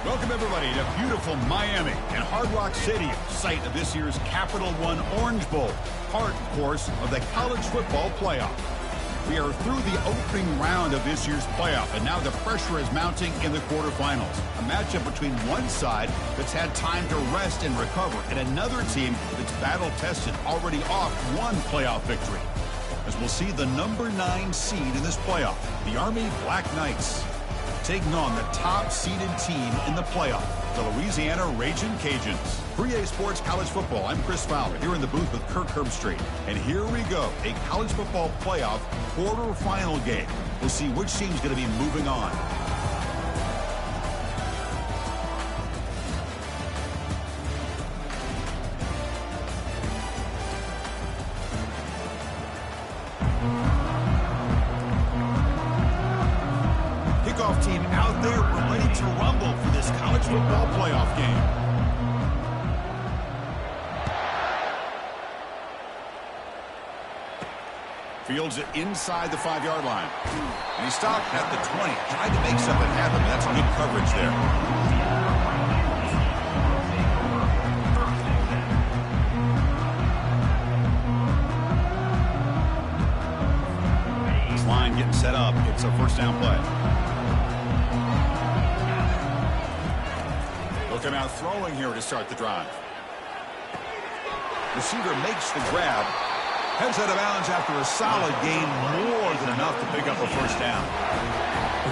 Welcome, everybody, to beautiful Miami and Hard Rock Stadium, site of this year's Capital One Orange Bowl, part, of course, of the college football playoff. We are through the opening round of this year's playoff, and now the pressure is mounting in the quarterfinals. A matchup between one side that's had time to rest and recover, and another team that's battle-tested, already off one playoff victory. As we'll see the number 9 seed in this playoff, the Army Black Knights, taking on the top-seeded team in the playoff, the Louisiana Ragin' Cajuns. For EA Sports College Football, I'm Chris Fowler, here in the booth with Kirk Herbstreit. And here we go, a college football playoff quarterfinal game. We'll see which team's going to be moving on. Team out there, we're ready to rumble for this college football playoff game. Fields it inside the 5-yard line. And he stopped at the 20. Tried to make something happen, but that's good coverage there. This line getting set up. It's a first down play. Looking out throwing here to start the drive. Receiver makes the grab. Heads out of bounds after a solid gain, more than enough to pick up a first down.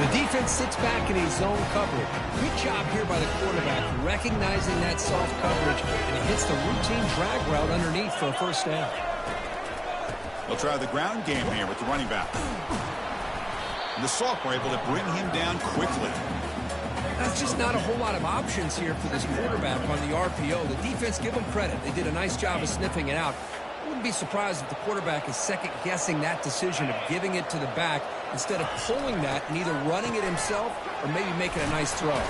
The defense sits back in a zone coverage. Good job here by the quarterback, recognizing that soft coverage, and he hits the routine drag route underneath for a first down. They'll try the ground game here with the running back. And the sophomore able to bring him down quickly. That's just not a whole lot of options here for this quarterback on the RPO. The defense, give them credit. They did a nice job of sniffing it out. I wouldn't be surprised if the quarterback is second-guessing that decision of giving it to the back instead of pulling that and either running it himself or maybe making a nice throw.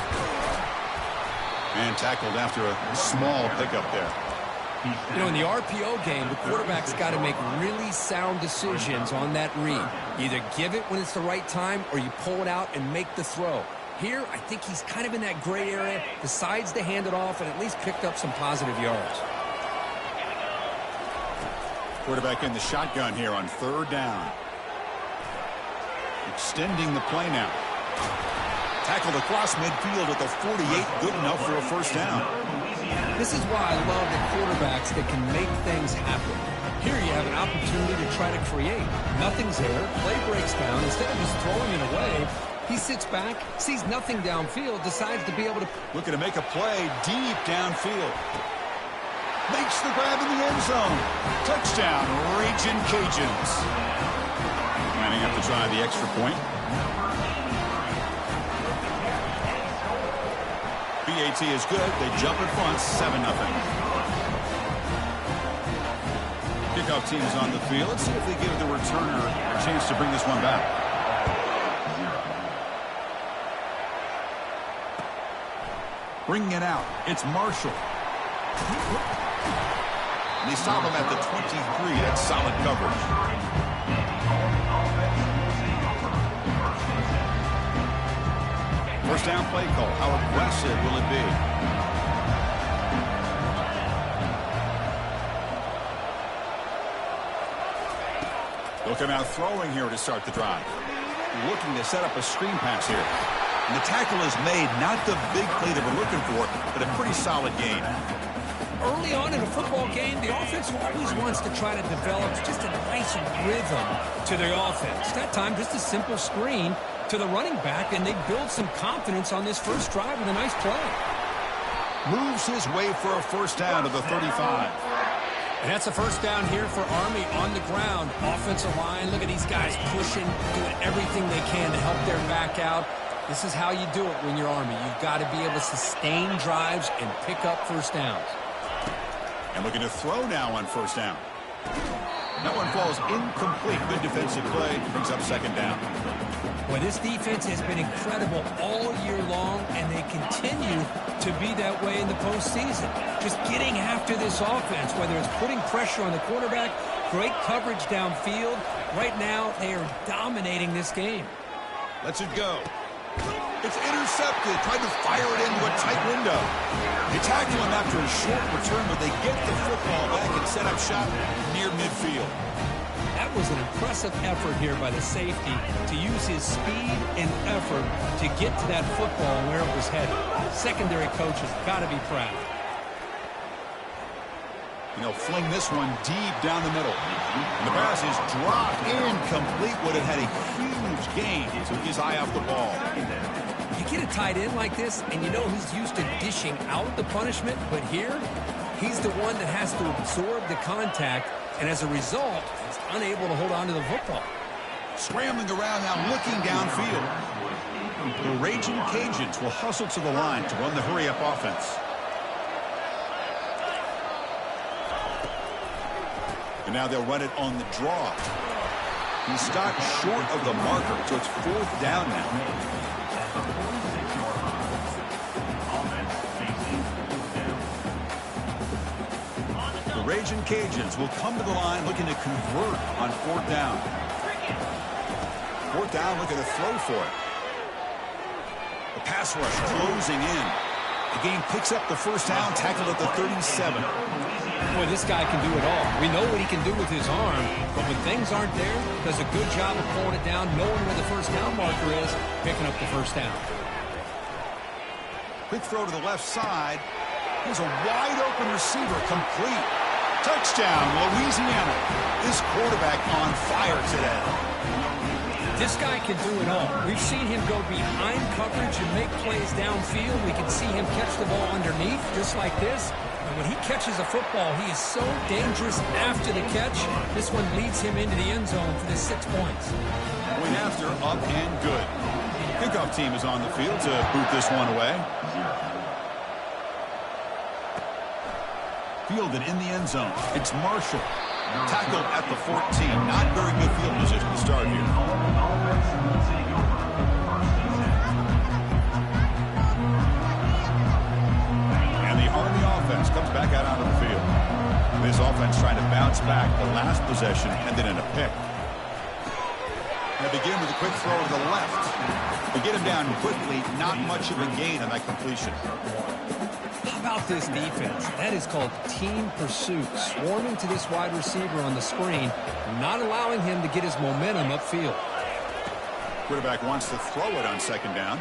And tackled after a small pickup there. You know, in the RPO game, the quarterback's got to make really sound decisions on that read. You either give it when it's the right time or you pull it out and make the throw. Here, I think he's kind of in that gray area, decides to hand it off, and at least picked up some positive yards. Quarterback in the shotgun here on third down. Extending the play now. Tackled across midfield at the 48, good enough for a first down. This is why I love the quarterbacks that can make things happen. Here you have an opportunity to try to create. Nothing's there, play breaks down. Instead of just throwing it away, he sits back, sees nothing downfield, decides to be able to... Looking to make a play deep downfield. Makes the grab in the end zone. Touchdown, Ragin' Cajuns. Planning up to try the extra point. BAT is good. They jump at front, 7-0. Kickoff team is on the field. Let's see if they give the returner a chance to bring this one back. Bringing it out. It's Marshall. And they stop him at the 23. That's solid coverage. First down play call. How aggressive will it be? They'll come out throwing here to start the drive. Looking to set up a screen pass here. And the tackle is made, not the big play that we're looking for, but a pretty solid gain. Early on in a football game, the offense always wants to try to develop just a nice rhythm to their offense. That time, just a simple screen to the running back, and they build some confidence on this first drive with a nice play. Moves his way for a first down to the 35. And that's a first down here for Army on the ground. Offensive line, look at these guys pushing, doing everything they can to help their back out. This is how you do it when you're Army. You've got to be able to sustain drives and pick up first downs. And looking to throw now on first down. That one falls incomplete. Good defensive play. Brings up second down. Well, this defense has been incredible all year long, and they continue to be that way in the postseason. Just getting after this offense, whether it's putting pressure on the quarterback, great coverage downfield. Right now, they are dominating this game. Lets it go. It's intercepted. Tried to fire it into a tight window. They tackle him after a short return, but they get the football back and set up shop near midfield. That was an impressive effort here by the safety to use his speed and effort to get to that football where it was headed. Secondary coaches got to be proud. He'll fling this one deep down the middle. And the pass is dropped incomplete. Would have had a huge gain. Took his eye off the ball. You get a tight end like this, and you know he's used to dishing out the punishment, but here, he's the one that has to absorb the contact, and as a result, he's unable to hold on to the football. Scrambling around now, looking downfield. The Raging Cajuns will hustle to the line to run the hurry-up offense. And now they'll run it on the draw. He stopped short of the marker, so it's fourth down now. The Raging Cajuns will come to the line looking to convert on fourth down. Fourth down, looking to throw for it. The pass rush closing in. The game picks up the first down, tackled at the 37. Boy, this guy can do it all. We know what he can do with his arm, but when things aren't there, does a good job of pulling it down, knowing where the first down marker is, picking up the first down. Quick throw to the left side. Here's a wide-open receiver, complete. Touchdown, Louisiana. This quarterback on fire today. This guy can do it all. We've seen him go behind coverage and make plays downfield. We can see him catch the ball underneath, just like this. And when he catches a football, he is so dangerous after the catch. This one leads him into the end zone for the 6 points. Going after, up and good. Kickoff team is on the field to boot this one away. Fielded in the end zone. It's Marshall. Tackled at the 14. Not very good field position to start here. And the Army offense comes back out onto the field. This offense trying to bounce back. The last possession ended in a pick. They begin with a quick throw to the left. They get him down quickly. Not much of a gain on that completion. How about this defense? That is called team pursuit. Swarming to this wide receiver on the screen, not allowing him to get his momentum upfield. Quarterback wants to throw it on second down.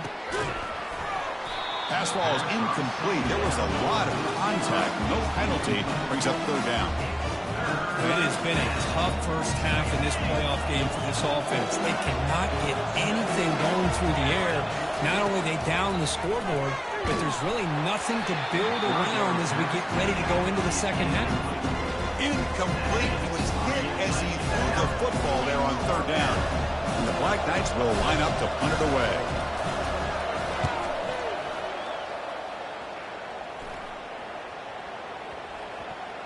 Pass ball is incomplete. There was a lot of contact. No penalty. Brings up third down. It has been a tough first half in this playoff game for this offense. They cannot get anything going through the air. Not only they down the scoreboard, but there's really nothing to build around as we get ready to go into the second half. Incomplete. He was hit as he threw the football there on third down. And the Black Knights will line up to punt it away.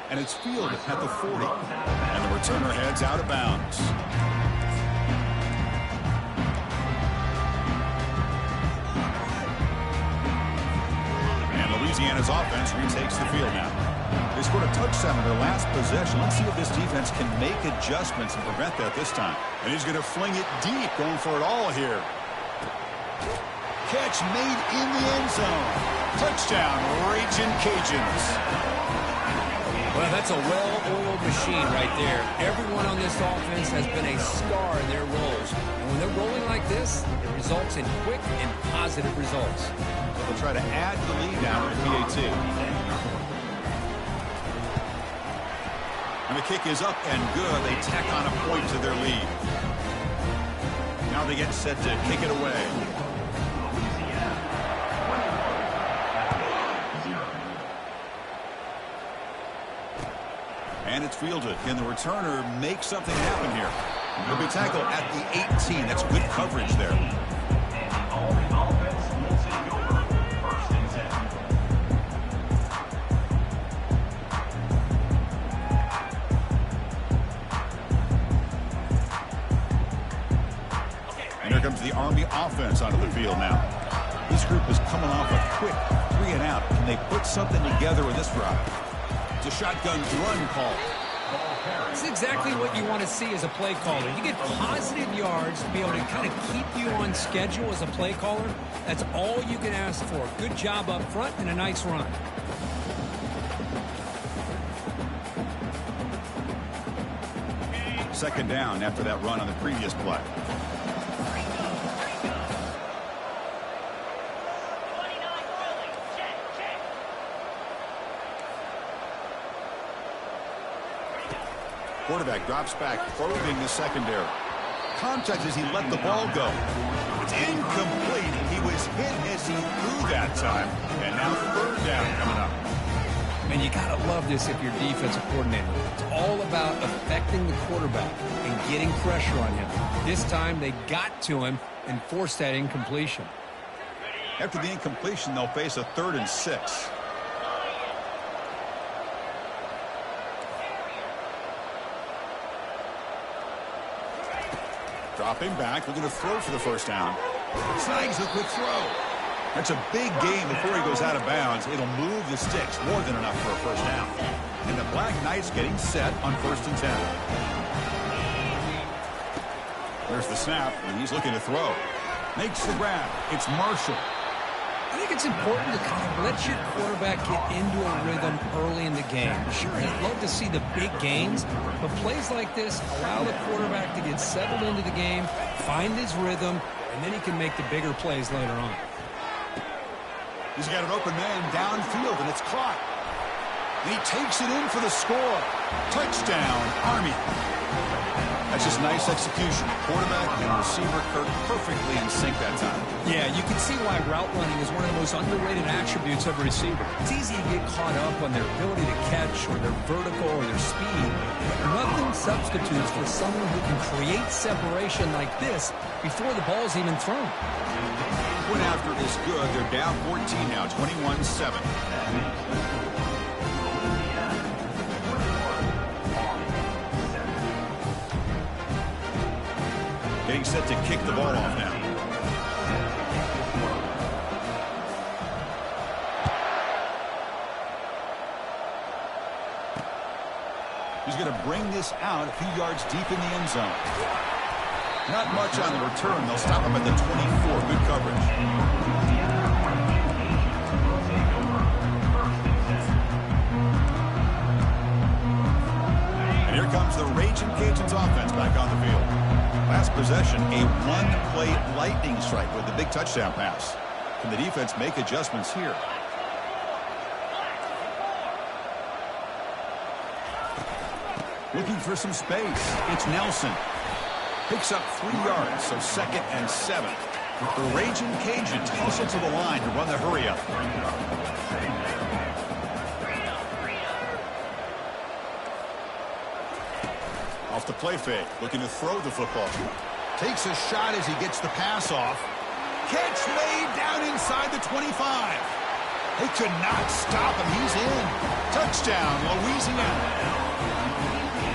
And it's fielded at the 40. And the returner heads out of bounds. And Louisiana's offense retakes the field now. They scored a touchdown in their last possession. Let's see if this defense can make adjustments and prevent that this time. And he's going to fling it deep, going for it all here. Catch made in the end zone. Touchdown, Raging Cajuns. Well, that's a well-oiled machine right there. Everyone on this offense has been a star in their roles. And when they're rolling like this, it results in quick and positive results. So they'll try to add the lead now with PAT. And the kick is up and good. They tack on a point to their lead. Now they get set to kick it away. And it's fielded. Can the returner make something happen here? He'll be tackled at the 18. That's good coverage there. And here comes the Army offense onto the field now. This group is coming off a quick 3 and out. Can they put something together with this drive? It's a shotgun run call. It's exactly what you want to see as a play caller. You get positive yards to be able to kind of keep you on schedule as a play caller. That's all you can ask for. Good job up front and a nice run. Second down after that run on the previous play. Quarterback drops back, probing the secondary. Contact as he let the ball go. It's incomplete. He was hit as he threw that time. And now third down coming up. Man, you got to love this if you're defensive coordinator. It's all about affecting the quarterback and getting pressure on him. This time they got to him and forced that incompletion. After the incompletion, they'll face a 3rd and 6. Dropping back, looking to throw for the first down. Snags a quick throw. That's a big gain before he goes out of bounds. It'll move the sticks, more than enough for a first down. And the Black Knights getting set on 1st and 10. There's the snap, and he's looking to throw. Makes the grab. It's Marshall. I think it's important to kind of let your quarterback get into a rhythm early in the game. Sure, I'd love to see the big gains, but plays like this allow the quarterback to get settled into the game, find his rhythm, and then he can make the bigger plays later on. He's got an open man downfield, and it's caught. And he takes it in for the score. Touchdown, Army. That's just nice execution. Quarterback and receiver Kirk perfectly in sync that time. Yeah, you can see why route running is one of the most underrated attributes of a receiver. It's easy to get caught up on their ability to catch or their vertical or their speed. Nothing substitutes for someone who can create separation like this before the ball's even thrown. Point after is good. They're down 14 now, 21-7. Getting set to kick the ball off now. He's going to bring this out a few yards deep in the end zone. Not much on the return. They'll stop him at the 24. Good coverage. And here comes the Raging Cajuns offense back on the field. Last possession, a one-play lightning strike with the big touchdown pass. Can the defense make adjustments here? Looking for some space. It's Nelson. Picks up 3 yards, so 2nd and 7. The Raging Cajuns hustle to the line to run the hurry-up. Off the play fake, looking to throw the football. Takes a shot as he gets the pass off. Catch made down inside the 25. They could not stop him. He's in. Touchdown, Louisiana.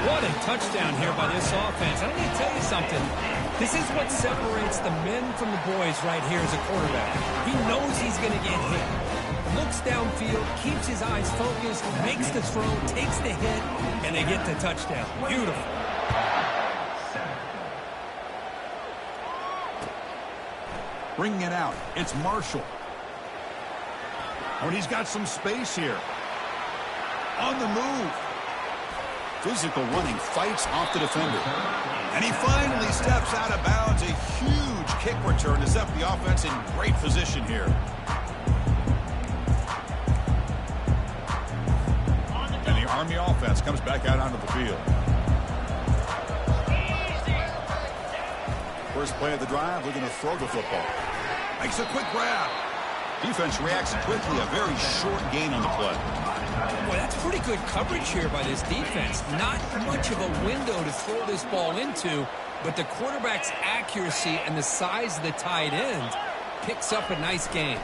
What a touchdown here by this offense. And let me tell you something. This is what separates the men from the boys right here as a quarterback. He knows he's going to get hit. Looks downfield, keeps his eyes focused, makes the throw, takes the hit, and they get the touchdown. Beautiful. Bringing it out. It's Marshall. Oh, and he's got some space here. On the move. physical running, fights off the defender. And he finally steps out of bounds. A huge kick return to set the offense in great position here. And the Army offense comes back out onto the field. First play of the drive, we're going to throw the football. Makes a quick grab. Defense reacts quickly. A very short gain on the play. Boy, that's pretty good coverage here by this defense. Not much of a window to throw this ball into, but the quarterback's accuracy and the size of the tight end picks up a nice gain.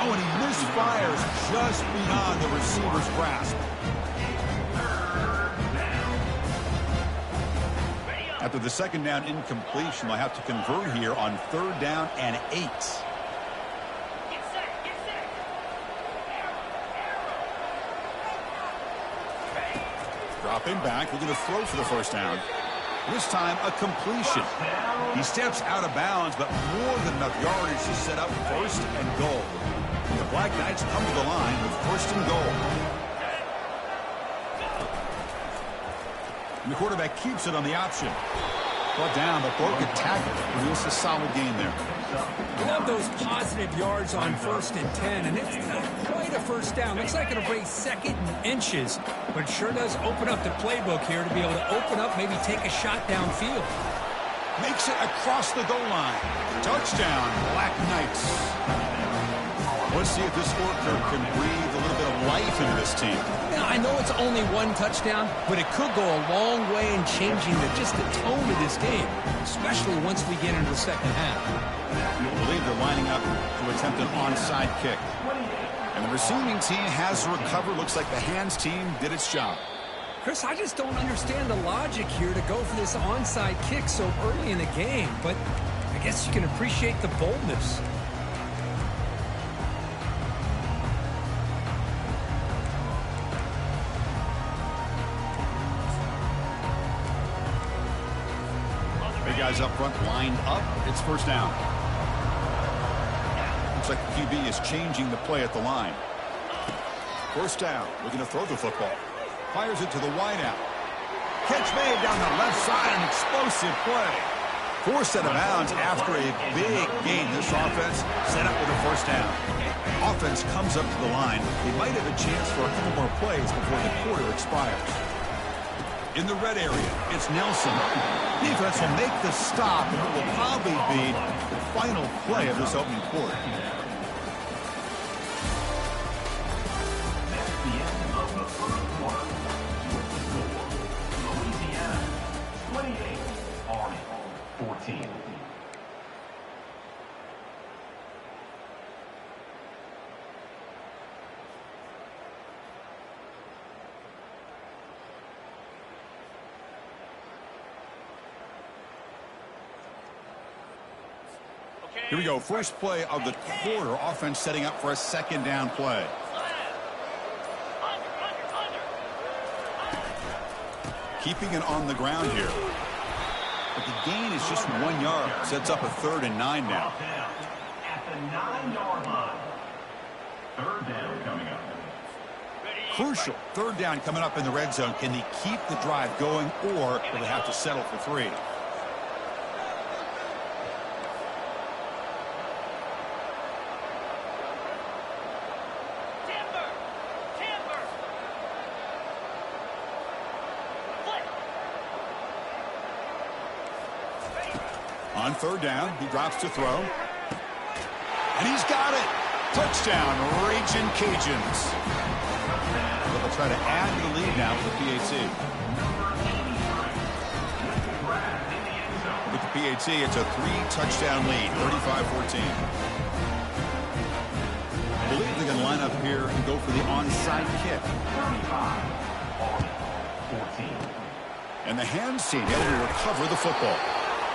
Oh, and he misfires just beyond the receiver's grasp. After the second down incompletion, they'll have to convert here on 3rd down and 8. Dropping back, we're going to throw for the first down. This time, a completion. He steps out of bounds, but more than enough yardage to set up 1st and goal. The Black Knights come to the line with 1st and goal. And the quarterback keeps it on the option. Brought down, but broke a tackle. Produce a solid gain there. I love those positive yards on 1st and 10, and it's not quite a first down. Looks like it'll bring 2nd and inches, but it sure does open up the playbook here to be able to open up, maybe take a shot downfield. Makes it across the goal line. Touchdown, Black Knights. Let's see if this scorecard can breathe a little bit of life into this team. Now, I know it's only 1 touchdown, but it could go a long way in changing just the tone of this game, especially once we get into the second half. I believe they're lining up to attempt an onside kick. And the receiving team has recovered. Looks like the hands team did its job. Chris, I just don't understand the logic here to go for this onside kick so early in the game, but I guess you can appreciate the boldness. Guys up front lined up. It's 1st down. Looks like the QB is changing the play at the line. 1st down. We're going to throw the football. Fires it to the wideout. Catch made down the left side. An explosive play. 4th set of bounds after a big gain. This offense set up with a 1st down. Offense comes up to the line. They might have a chance for a couple more plays before the quarter expires. In the red area, it's Nelson. Defense will make the stop, and it will probably be the final play of this opening quarter. That's the end of the 1st quarter. Louisiana 28, Army 14. Here we go. First play of the quarter. Offense setting up for a 2nd down play. Keeping it on the ground here. But the gain is just 1 yard. Sets up a 3rd and 9 now. At the 9-yard line. 3rd down coming up. Crucial. 3rd down coming up in the red zone. Can they keep the drive going, or will they have to settle for 3? On 3rd down, he drops to throw. And he's got it. Touchdown, Ragin' Cajuns. But they'll try to add to the lead now with the PAT. With the PAT, it's a 3-touchdown lead, 35-14. I believe they're going to line up here and go for the onside kick. 14. And the hands team able to recover the football.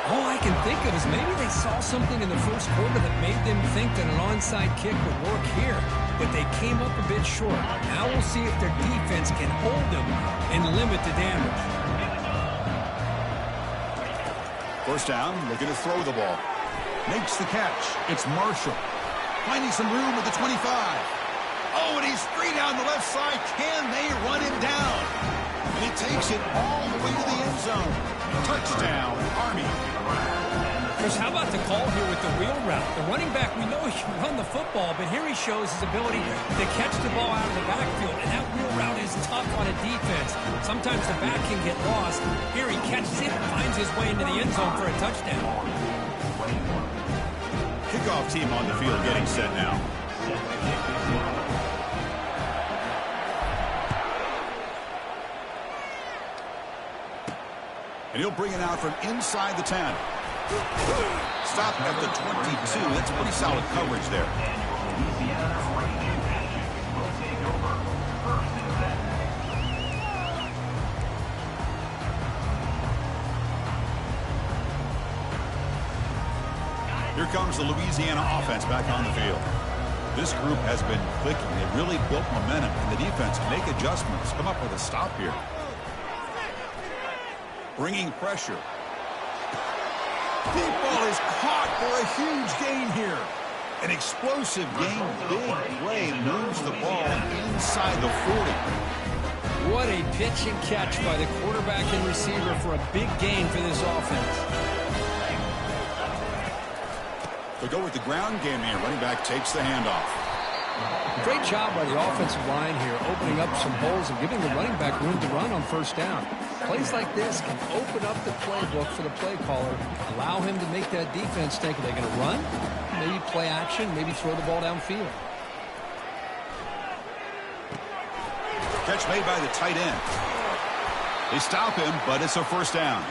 All I can think of is maybe they saw something in the 1st quarter that made them think that an onside kick would work here, but they came up a bit short. Now we'll see if their defense can hold them and limit the damage. 1st down, looking to throw the ball. Makes the catch. It's Marshall. Finding some room at the 25. Oh, and he's free down the left side. Can they run him down? And he takes it all the way to the end zone. Touchdown, Army. Chris, how about the call here with the wheel route? The running back, we know he can run the football, but here he shows his ability to catch the ball out of the backfield, and that wheel route is tough on a defense. Sometimes the back can get lost. Here he catches it and finds his way into the end zone for a touchdown. Kickoff team on the field getting set now. And he'll bring it out from inside the 10. Stop at the 22. That's pretty solid coverage there. Here comes the Louisiana offense back on the field. This group has been clicking. They really built momentum, and the defense can make adjustments. Come up with a stop here. Bringing pressure. Deep ball is caught for a huge gain here. An explosive gain, big play, moves the ball inside the 40. What a pitch and catch by the quarterback and receiver for a big gain for this offense. They'll go with the ground game here. Running back takes the handoff. Great job by the offensive line here, opening up some holes and giving the running back room to run on first down. Plays like this can open up the playbook for the play caller, allow him to make that defense think, are they going to run? Maybe play action, maybe throw the ball downfield. Catch made by the tight end. They stop him, but it's a first down.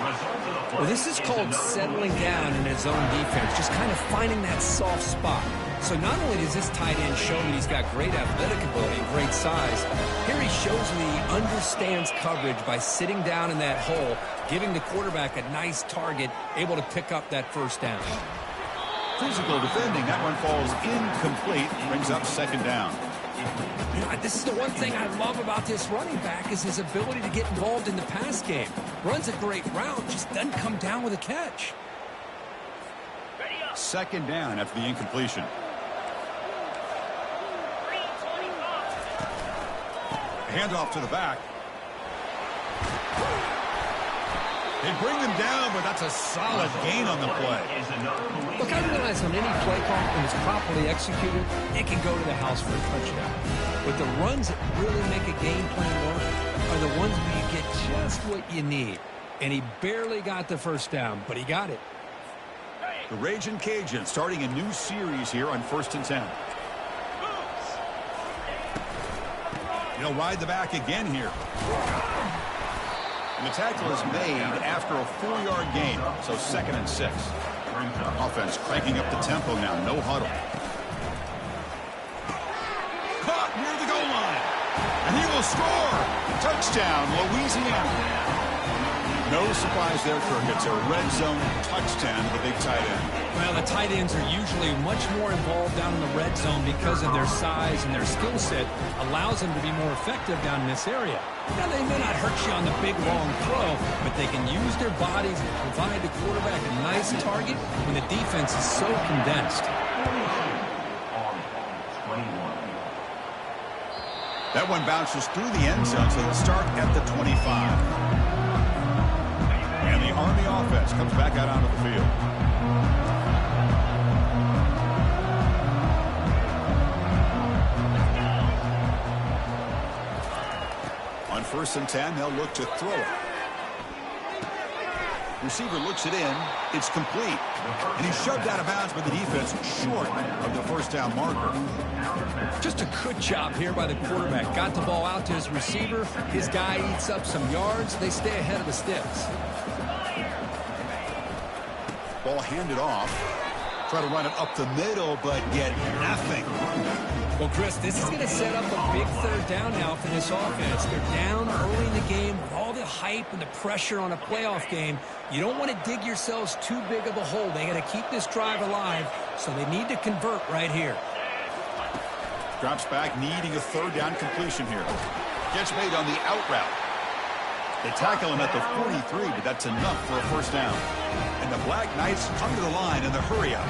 Well, this is called settling down in his own defense, just kind of finding that soft spot. So not only does this tight end show that he's got great athletic ability and great size, here he shows me he understands coverage by sitting down in that hole, giving the quarterback a nice target, able to pick up that first down. Physical defending. That one falls incomplete. Brings up second down. You know, this is the one thing I love about this running back is his ability to get involved in the pass game. Runs a great route, just doesn't come down with a catch. Second down after the incompletion. Handoff to the back. They bring him down, but that's a solid gain on the play. Look, I realize on any play call, when it's properly executed, it can go to the house for a touchdown. But the runs that really make a game plan work are the ones where you get just what you need. And he barely got the first down, but he got it. The Ragin' Cajun starting a new series here on 1st and 10. He'll ride the back again here. And the tackle is made after a 4-yard gain, so 2nd and 6. Offense cranking up the tempo now, no huddle. Caught near the goal line, and he will score. Touchdown, Louisiana. No surprise there, Kirk. It's a red zone touchdown to the big tight end. Well, the tight ends are usually much more involved down in the red zone because of their size and their skill set allows them to be more effective down in this area. Now, they may not hurt you on the big, long throw, but they can use their bodies and provide the quarterback a nice target when the defense is so condensed. That one bounces through the end zone, so they'll start at the 25. And the Army offense comes back out onto the field. On 1st and 10, they'll look to throw it. Receiver looks it in. It's complete. And he's shoved out of bounds by the defense short of the first down marker. Just a good job here by the quarterback. Got the ball out to his receiver. His guy eats up some yards. They stay ahead of the sticks. Ball handed off. Try to run it up the middle, but get nothing. Well, Chris, this is going to set up a big third down now for this offense. They're down early in the game with all the hype and the pressure on a playoff game. You don't want to dig yourselves too big of a hole. They got to keep this drive alive, so they need to convert right here. Drops back, needing a third down completion here. Gets made on the out route. They tackle him at the 43, but that's enough for a first down. And the Black Knights come to the line in the hurry up.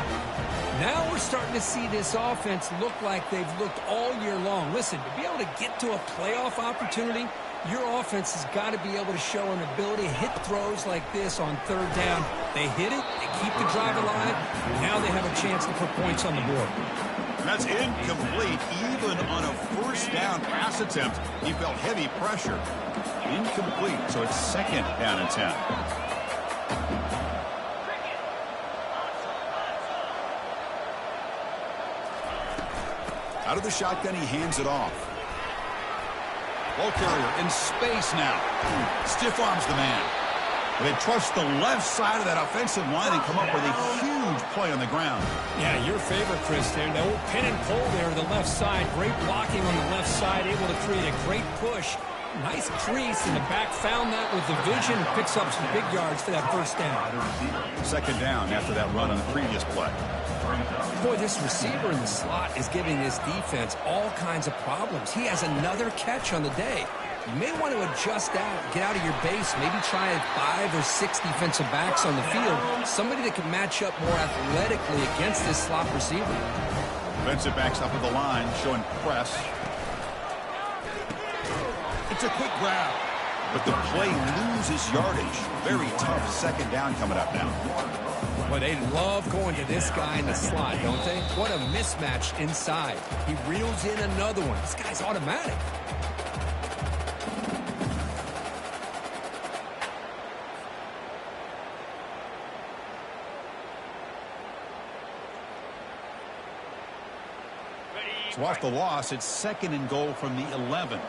Now we're starting to see this offense look like they've looked all year long. Listen, to be able to get to a playoff opportunity, your offense has got to be able to show an ability to hit throws like this on third down. They hit it, they keep the drive alive, now they have a chance to put points on the board. That's incomplete. Even on a first down pass attempt, he felt heavy pressure. Incomplete, so it's second down and 10. Out of the shotgun, he hands it off. Ball carrier in space now. Stiff arms the man. They trust the left side of that offensive line and come up with a huge play on the ground. Yeah, your favorite, Chris, there. The old pin and pull there on the left side. Great blocking on the left side, able to create a great push. Nice crease, and the back found that with the vision. Picks up some big yards for that first down. Second down after that run on the previous play. Boy, this receiver in the slot is giving this defense all kinds of problems. He has another catch on the day. You may want to adjust out, get out of your base, maybe try 5 or 6 defensive backs on the field. Somebody that can match up more athletically against this slot receiver. Defensive backs up at the line, showing press. It's a quick grab, but the play loses yardage. Very tough second down coming up now. Well, they love going to this guy in the slot, don't they? What a mismatch inside. He reels in another one. This guy's automatic. So off the loss, it's second and goal from the 11.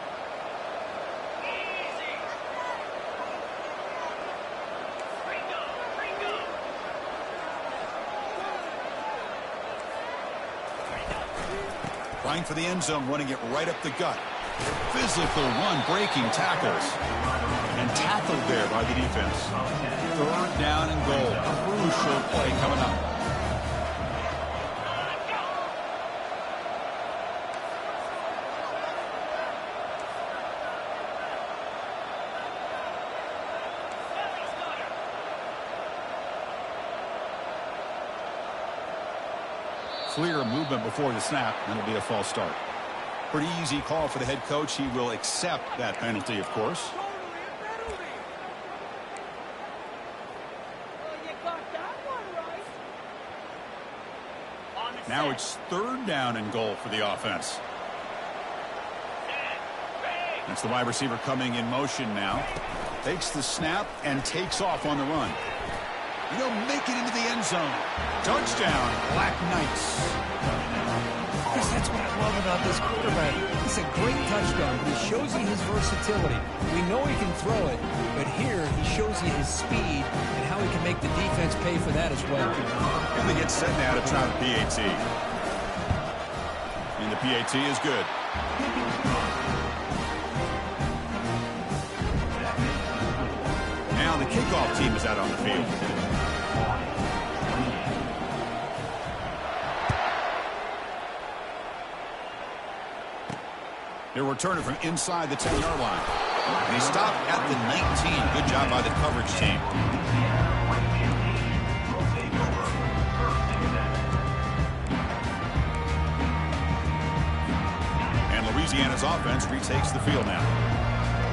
Trying for the end zone, running it right up the gut. Physical one, breaking tackles. And tackled there by the defense. Third down and goal. Crucial play coming up. Clear movement before the snap, and it'll be a false start. Pretty easy call for the head coach. He will accept that penalty, of course. Now it's third down and goal for the offense. That's the wide receiver coming in motion now. Takes the snap and takes off on the run. He'll make it into the end zone. Touchdown, Black Knights. Chris, that's what I love about this quarterback. It's a great touchdown, but he shows you his versatility. We know he can throw it, but here he shows you his speed and how he can make the defense pay for that as well. And they get set now to try the PAT. And the PAT is good. Now the kickoff team is out on the field. They'll return it from inside the 10-yard line. And he stopped at the 19. Good job by the coverage team. And Louisiana's offense retakes the field now.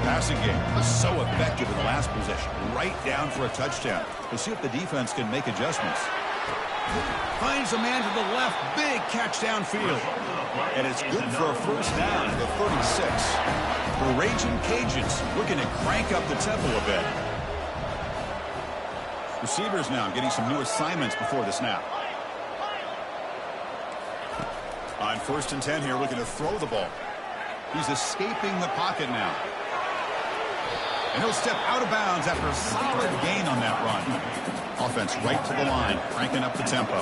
Passing game was so effective in the last possession. Right down for a touchdown. We'll see if the defense can make adjustments. Finds a man to the left. Big catch downfield. And it's good for a first down at the 36. The Raging Cajuns looking to crank up the tempo a bit. Receivers now getting some new assignments before the snap. On first and 10 here, looking to throw the ball. He's escaping the pocket now. And he'll step out of bounds after a solid gain on that run. Offense right to the line, cranking up the tempo.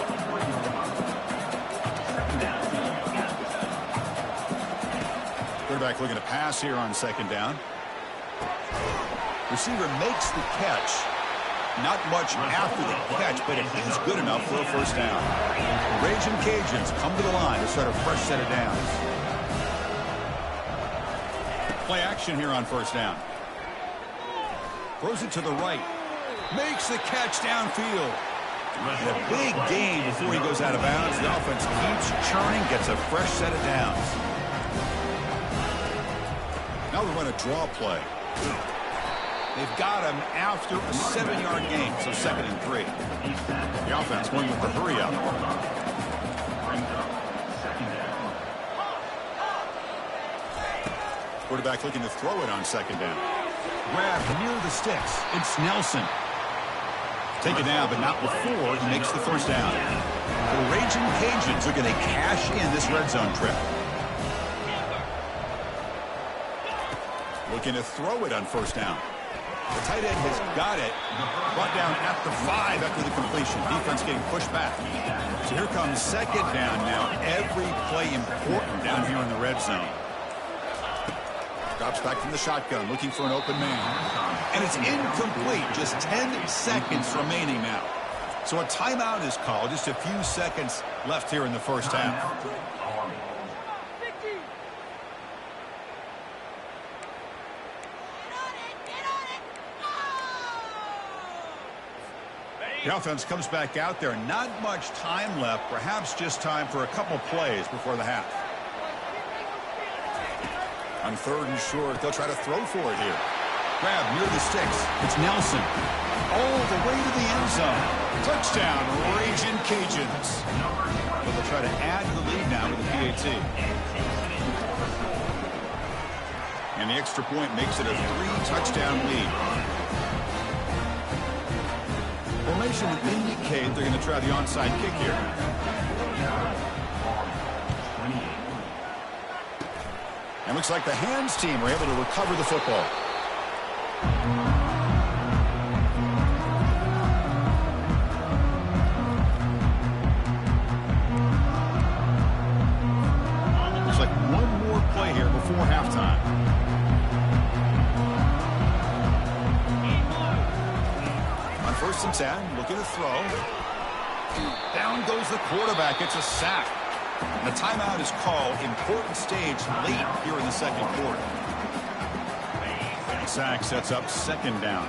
Quarterback looking to pass here on second down. Receiver makes the catch. Not much after the catch, but it is good enough for a first down. The Raging Cajuns come to the line to start a fresh set of downs. Play action here on first down. Throws it to the right. Makes the catch downfield. And a big gain before he goes out of bounds. The offense keeps churning, gets a fresh set of downs. Now we run a draw play. They've got him after a 7-yard gain, so 2nd and 3. The offense going with the hurry up. Quarterback looking to throw it on 2nd down. Grab near the sticks. It's Nelson. Take it down, but not before he makes the 1st down. The Raging Cajuns are going to cash in this red zone trip. Looking to throw it on 1st down. The tight end has got it. Brought down at the 5 after the completion. Defense getting pushed back. So here comes 2nd down now. Every play important down here in the red zone. Drops back from the shotgun, looking for an open man. And it's incomplete. Just 10 seconds remaining now. So a timeout is called. Just a few seconds left here in the 1st half. The offense comes back out there. Not much time left. Perhaps just time for a couple plays before the half. On 3rd and short, they'll try to throw for it here. Grab near the sticks. It's Nelson. All the way to the end zone. Touchdown, Raging Cajuns. But they'll try to add to the lead now with a PAT. And the extra point makes it a 3-touchdown lead. Formation would indicate they're going to try the onside kick here. And looks like the hands team were able to recover the football. Looks like one more play here before halftime. On 1st and 10, looking to throw. Down goes the quarterback. It's a sack. And the timeout is called. Important stage late here in the 2nd quarter. Sack sets up 2nd down.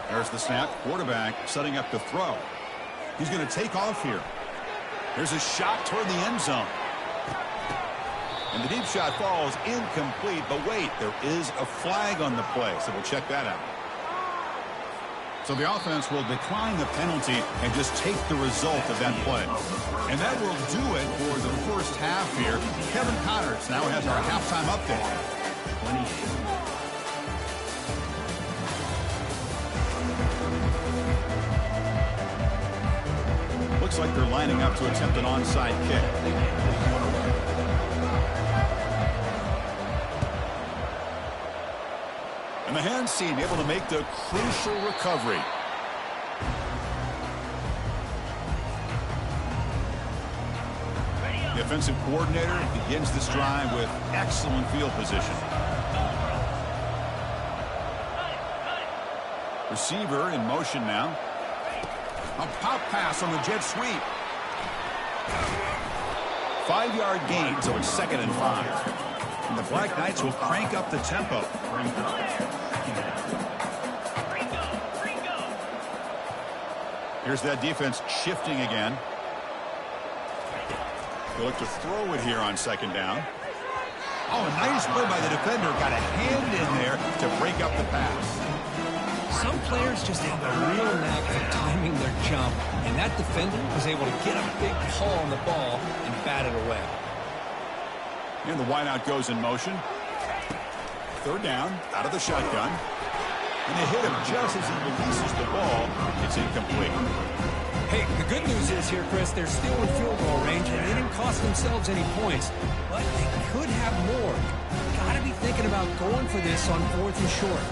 There's the snap. Quarterback setting up to throw. He's going to take off here. There's a shot toward the end zone. And the deep shot falls incomplete, but wait, there is a flag on the play, so we'll check that out. So the offense will decline the penalty and just take the result of that play. And that will do it for the 1st half here. Kevin Connors now has our halftime update. Looks like they're lining up to attempt an onside kick. And the hands team able to make the crucial recovery. The offensive coordinator begins this drive with excellent field position. Receiver in motion now. A pop pass on the jet sweep. 5-yard gain, so it's 2nd and 5. And the Black Knights will crank up the tempo. Here's that defense shifting again. They'll look to throw it here on 2nd down. Oh, a nice play by the defender. Got a hand in there to break up the pass. Some players just have a real knack for timing their jump, and that defender was able to get a big paw on the ball and bat it away. And the wideout goes in motion. 3rd down, out of the shotgun. And they hit him just as he releases the ball. It's incomplete. Hey, the good news is here, Chris, they're still in field goal range, and they didn't cost themselves any points. But they could have more. Got to be thinking about going for this on 4th and short.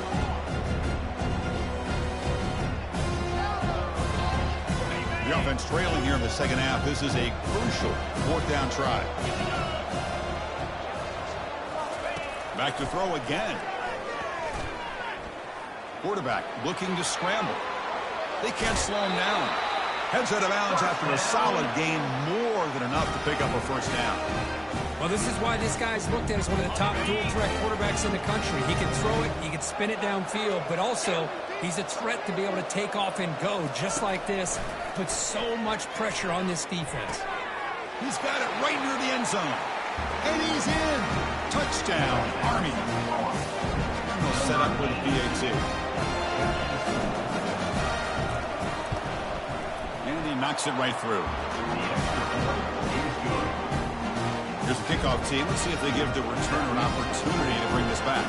The offense trailing here in the 2nd half. This is a crucial 4th down try. Back to throw again. Quarterback looking to scramble. They can't slow him down. Heads out of bounds after a solid gain, more than enough to pick up a first down. Well, this is why this guy's looked at as one of the top dual-threat quarterbacks in the country. He can throw it, he can spin it downfield, but also he's a threat to be able to take off and go just like this. Puts so much pressure on this defense. He's got it right near the end zone. And he's in. Touchdown, Army. And they'll set up with a PAT. And he knocks it right through. Here's the kickoff team. Let's see if they give the returner an opportunity to bring this back.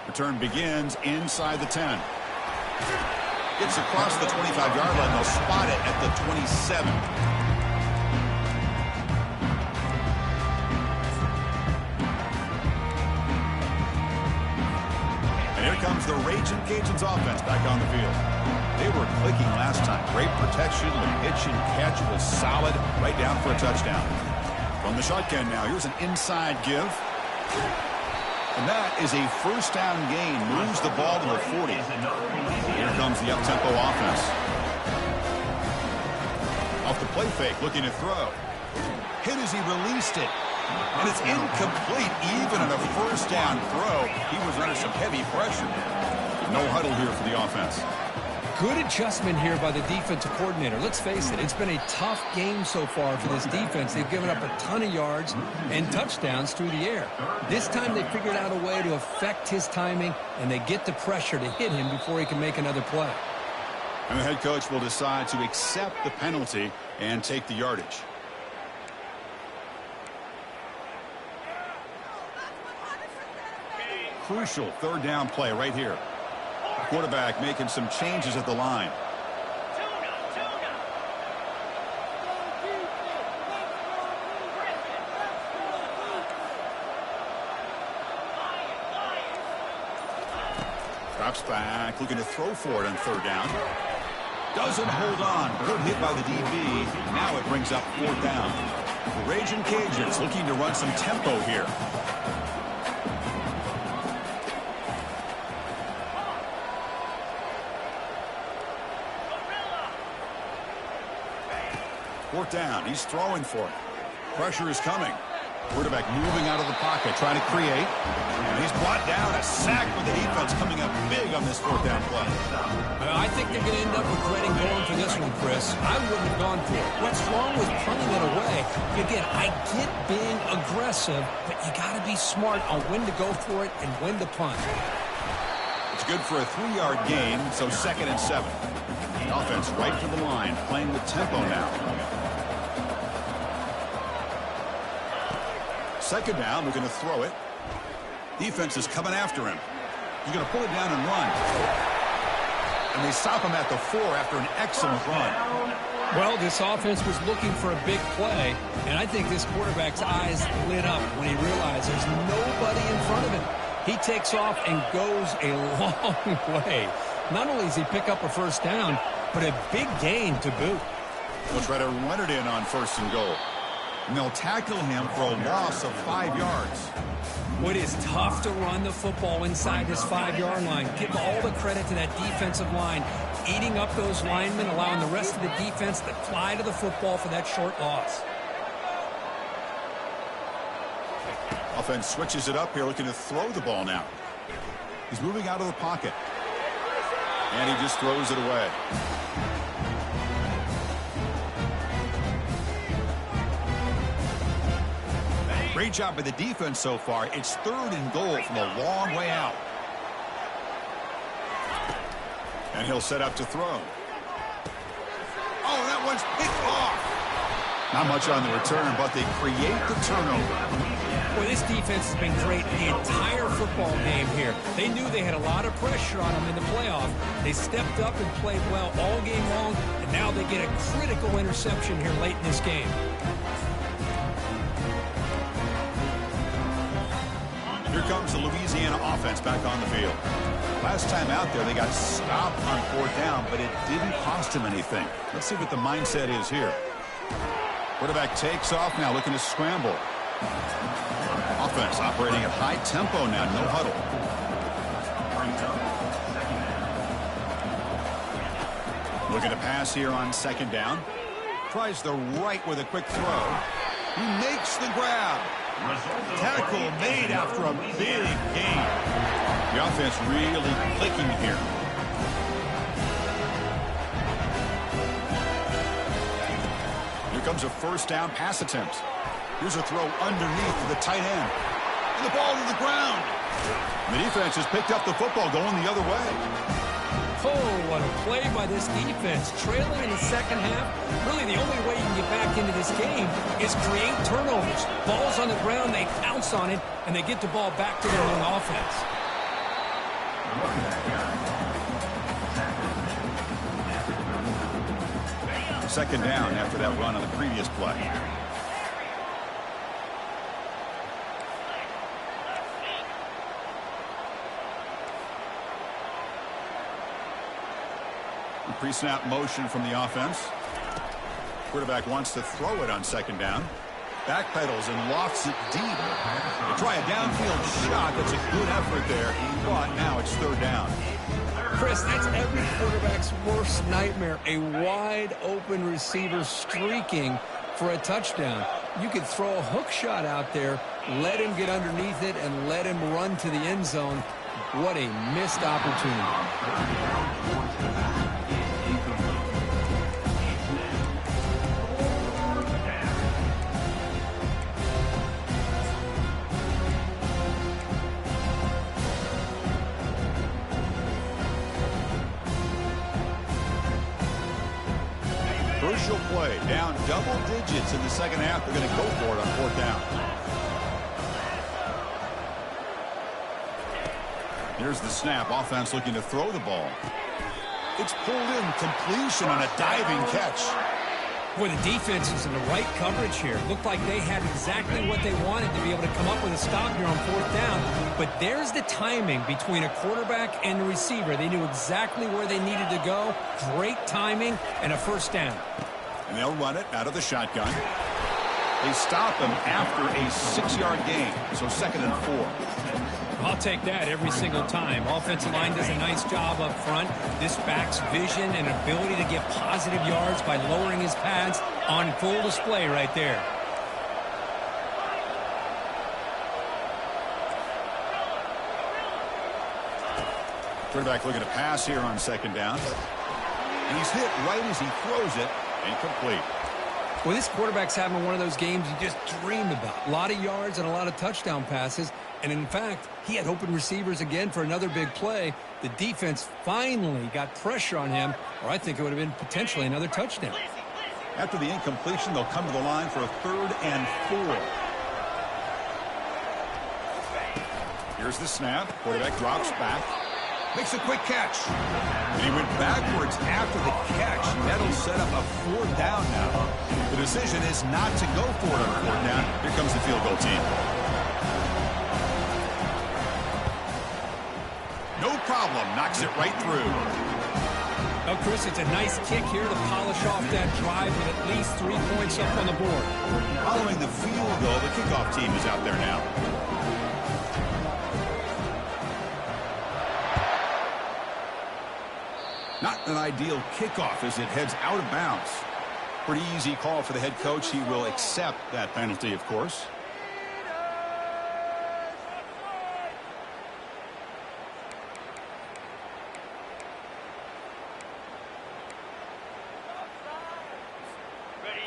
Return begins inside the 10. Gets across the 25-yard line. They'll spot it at the 27. And here comes the Raging Cajuns offense back on the field. They were clicking last time. Great protection. The pitch and catch was solid. Right down for a touchdown. From the shotgun now, here's an inside give. And that is a first down gain. Moves the ball to the 40. Here comes the up-tempo offense. Off the play fake, looking to throw. Hit as he released it. And it's incomplete, even on a first down throw. He was under some heavy pressure. No huddle here for the offense. Good adjustment here by the defensive coordinator. Let's face it, it's been a tough game so far for this defense. They've given up a ton of yards and touchdowns through the air. This time they figured out a way to affect his timing, and they get the pressure to hit him before he can make another play. And the head coach will decide to accept the penalty and take the yardage. Crucial third down play right here. Quarterback making some changes at the line. Drops back, looking to throw for it on third down. Doesn't hold on. Good hit by the DB. Now it brings up fourth down. The Raging Cajuns looking to run some tempo here. Fourth down. He's throwing for it. Pressure is coming. Quarterback moving out of the pocket, trying to create. And he's brought down. A sack for the defense coming up big on this fourth down play. I think they're going to end up regretting going for this one, Chris. I wouldn't have gone for it. What's wrong with punting it away? Again, I get being aggressive, but you got to be smart on when to go for it and when to punt. It's good for a 3-yard gain, so 2nd and 7. The offense right to the line, playing with tempo now. Second down, looking to throw it. Defense is coming after him. He's going to pull it down and run. And they stop him at the 4 after an excellent run. Well, this offense was looking for a big play, and I think this quarterback's eyes lit up when he realized there's nobody in front of him. He takes off and goes a long way. Not only does he pick up a first down, but a big gain to boot. They'll try to run it in on 1st and goal. And they'll tackle him for a loss of 5 yards. It is tough to run the football inside this 5-yard line. Give all the credit to that defensive line, eating up those linemen, allowing the rest of the defense to fly to the football for that short loss. Offense switches it up here, looking to throw the ball now. He's moving out of the pocket. And he just throws it away. Great job by the defense so far. It's 3rd and goal from a long way out. And he'll set up to throw. Oh, that one's picked off. Not much on the return, but they create the turnover. Boy, this defense has been great the entire football game here. They knew they had a lot of pressure on them in the playoff. They stepped up and played well all game long, and now they get a critical interception here late in this game. Here comes the Louisiana offense back on the field. Last time out there, they got stopped on 4th down, but it didn't cost them anything. Let's see what the mindset is here. Quarterback takes off now, looking to scramble. Offense operating at high tempo now, no huddle. Looking to pass here on second down. Tries the right with a quick throw. He makes the grab. Tackle made after a big gain. The offense really clicking here. Here comes a first down pass attempt. Here's a throw underneath to the tight end. And the ball to the ground. The defense has picked up the football going the other way. Oh, what a play by this defense. Trailing in the second half, really the only way you can get back into this game is create turnovers. Ball's on the ground, they pounce on it, and they get the ball back to their own offense. Second down after that run on the previous play. Pre-snap motion from the offense. Quarterback wants to throw it on second down. Backpedals and lofts it deep. They try a downfield shot. That's a good effort there. But now it's third down. Chris, that's every quarterback's worst nightmare. A wide open receiver streaking for a touchdown. You could throw a hook shot out there, let him get underneath it, and let him run to the end zone. What a missed opportunity. Crucial play, down double digits in the second half. They're going to go for it on fourth down. Here's the snap. Offense looking to throw the ball. It's pulled in. Completion on a diving catch. Boy, the defense is in the right coverage here. Looked like they had exactly what they wanted to be able to come up with a stop here on fourth down. But there's the timing between a quarterback and the receiver. They knew exactly where they needed to go. Great timing and a first down. And they'll run it out of the shotgun. They stop him after a 6-yard gain. So second and 4. I'll take that every single time. Offensive line does a nice job up front. This back's vision and ability to get positive yards by lowering his pads on full display right there. Quarterback looking to pass here on second down. He's hit right as he throws it. Incomplete. Well, this quarterback's having one of those games you just dream about. A lot of yards and a lot of touchdown passes. And in fact, he had open receivers again for another big play. The defense finally got pressure on him, or I think it would have been potentially another touchdown. After the incompletion, they'll come to the line for a 3rd and 4. Here's the snap. Quarterback drops back. Makes a quick catch. And he went backwards after the catch. That'll set up a 4th down now. The decision is not to go for it on 4th down. Here comes the field goal team. No problem. Knocks it right through. Oh, Chris, it's a nice kick here to polish off that drive with at least 3 points up on the board. Following the field goal, the kickoff team is out there now. Not an ideal kickoff as it heads out of bounds. Pretty easy call for the head coach. He will accept that penalty, of course.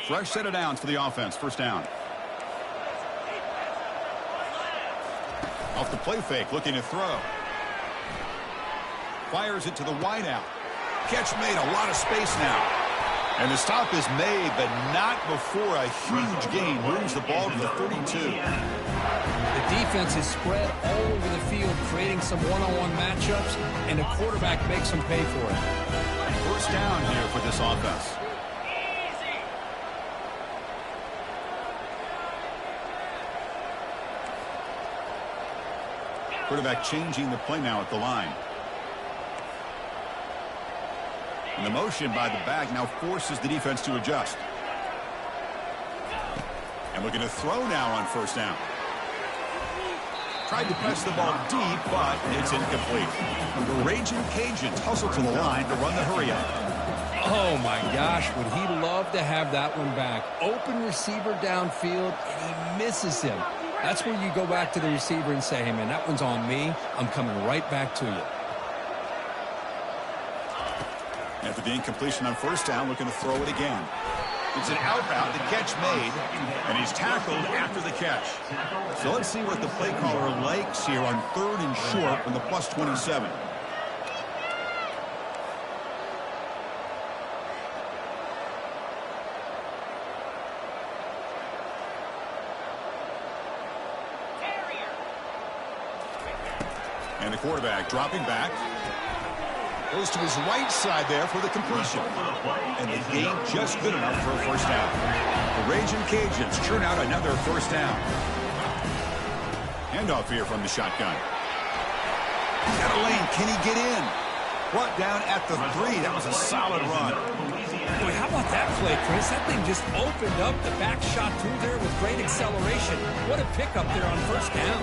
Fresh set of downs for the offense. First down. Off the play fake, looking to throw. Fires it to the wideout. Catch made, a lot of space now. And the stop is made, but not before a huge gain. Moves the ball to the 32. The defense is spread all over the field, creating some one-on-one matchups, and the quarterback makes them pay for it. First down here for this offense. Quarterback changing the play now at the line. And the motion by the back now forces the defense to adjust. And Looking to throw now on first down. Tried to press the ball deep, but it's incomplete. The Raging Cajuns hustle to the line to run the hurry-up. Oh, my gosh, would he love to have that one back. Open receiver downfield, and he misses him. That's where you go back to the receiver and say, hey, man, that one's on me. I'm coming right back to you. After the incompletion on first down, looking to throw it again. It's an out route, the catch made, and he's tackled after the catch. So let's see what the play caller likes here on 3rd and short from the +27. And the quarterback dropping back. Goes to his right side there for the completion. And the game just good enough for a first down. The Raging Cajuns churn out another first down. Handoff here from the shotgun. Got a lane. Can he get in? Brought down at the 3. That was a solid run. Boy, how about that play, Chris? That thing just opened up. The back shot through there with great acceleration. What a pickup there on first down.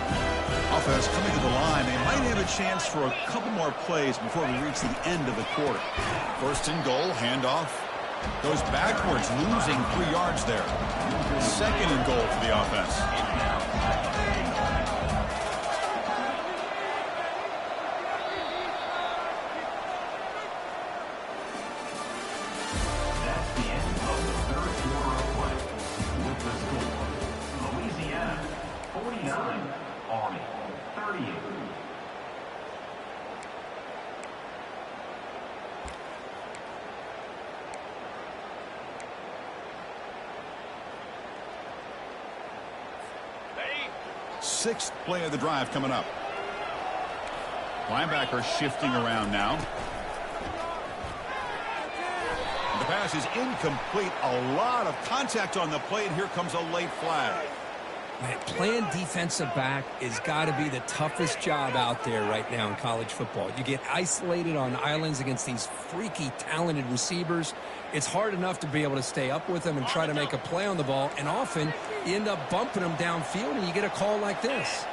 Offense coming to the line. They might have a chance for a couple more plays before we reach the end of the quarter. First and goal, handoff. Goes backwards, losing 3 yards there. Second and goal for the offense. That's the end of the 3rd quarter of play. With the score, Louisiana 49, Army 38. Sixth play of the drive coming up. Linebacker shifting around now. The pass is incomplete. A lot of contact on the play, and here comes a late flag. Man, playing defensive back has got to be the toughest job out there right now in college football. You get isolated on islands against these freaky, talented receivers. It's hard enough to be able to stay up with them and try to make a play on the ball, and often you end up bumping them downfield, and you get a call like this.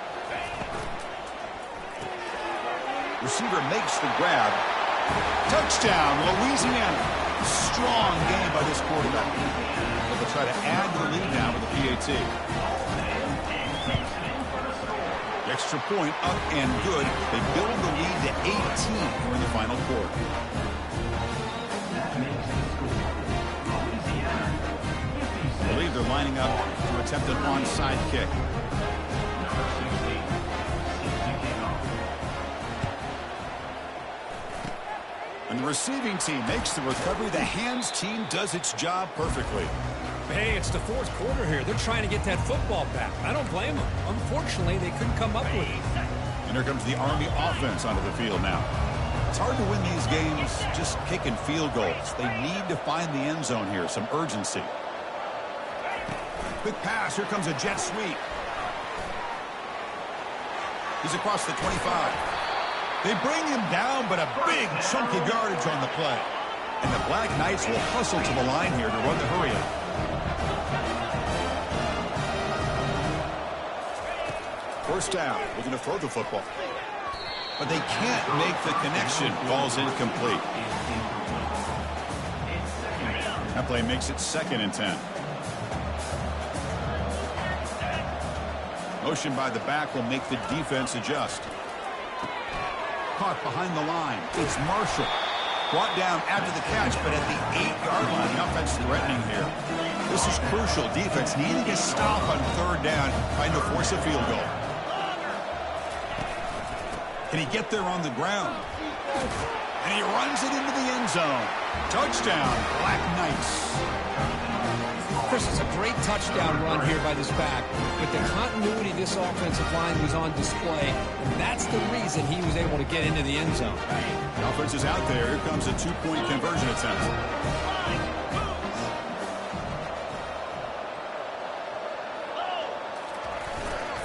Receiver makes the grab. Touchdown, Louisiana. Strong game by this quarterback. They'll try to add to the lead now with the PAT. Extra point up and good. They build the lead to 18 here in the final quarter. I believe they're lining up to attempt an onside kick. And the receiving team makes the recovery. The hands team does its job perfectly. Hey, it's the 4th quarter here. They're trying to get that football back. I don't blame them. Unfortunately, they couldn't come up with it. And here comes the Army offense onto the field now. It's hard to win these games just kicking field goals. They need to find the end zone here, some urgency. Quick pass. Here comes a jet sweep. He's across the 25. They bring him down, but a big chunk of yardage on the play. And the Black Knights will hustle to the line here to run the hurry-up. First down, looking to throw the football. But they can't make the connection. Ball's incomplete. That play makes it 2nd and 10. Motion by the back will make the defense adjust. Caught behind the line. It's Marshall. Brought down after the catch, but at the 8-yard line, the offense threatening here. This is crucial. Defense needing a stop on 3rd down, trying to force a field goal. Can he get there on the ground? And he runs it into the end zone. Touchdown, Black Knights. Chris, it's a great touchdown run here by this back, but the continuity of this offensive line was on display, and that's the reason he was able to get into the end zone. The offense is out there. Here comes a 2-point conversion attempt.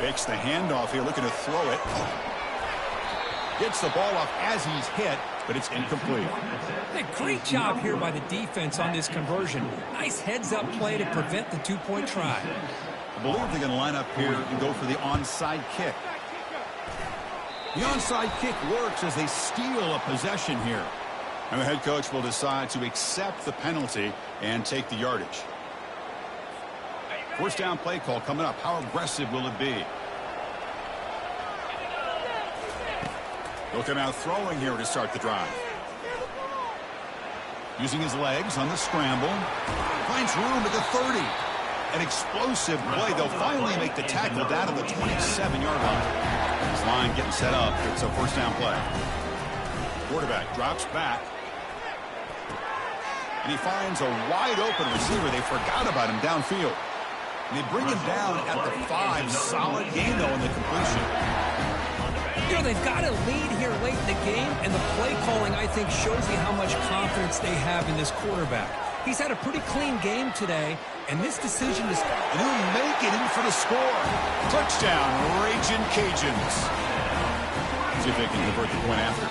Fakes the handoff here, looking to throw it. Gets the ball off as he's hit, but it's incomplete. Hey, great job here by the defense on this conversion. Nice heads-up play to prevent the 2-point try. believe they're going to line up here and go for the onside kick. The onside kick works as they steal a possession here. And the head coach will decide to accept the penalty and take the yardage. First down play call coming up. How aggressive will it be? Looking out throwing here to start the drive. Using his legs on the scramble. Finds room at the 30. An explosive play. They'll finally make the tackle down to the 27-yard line. This line getting set up. It's a first down play. Quarterback drops back. And he finds a wide open receiver. They forgot about him downfield. And they bring him down at the 5. Solid game, though, in the completion. You know, they've got a lead here late in the game, and the play calling, I think, shows you how much confidence they have in this quarterback. He's had a pretty clean game today, and this decision is... And he'll make it in for the score. Touchdown, Ragin' Cajuns. See if they can convert the point after.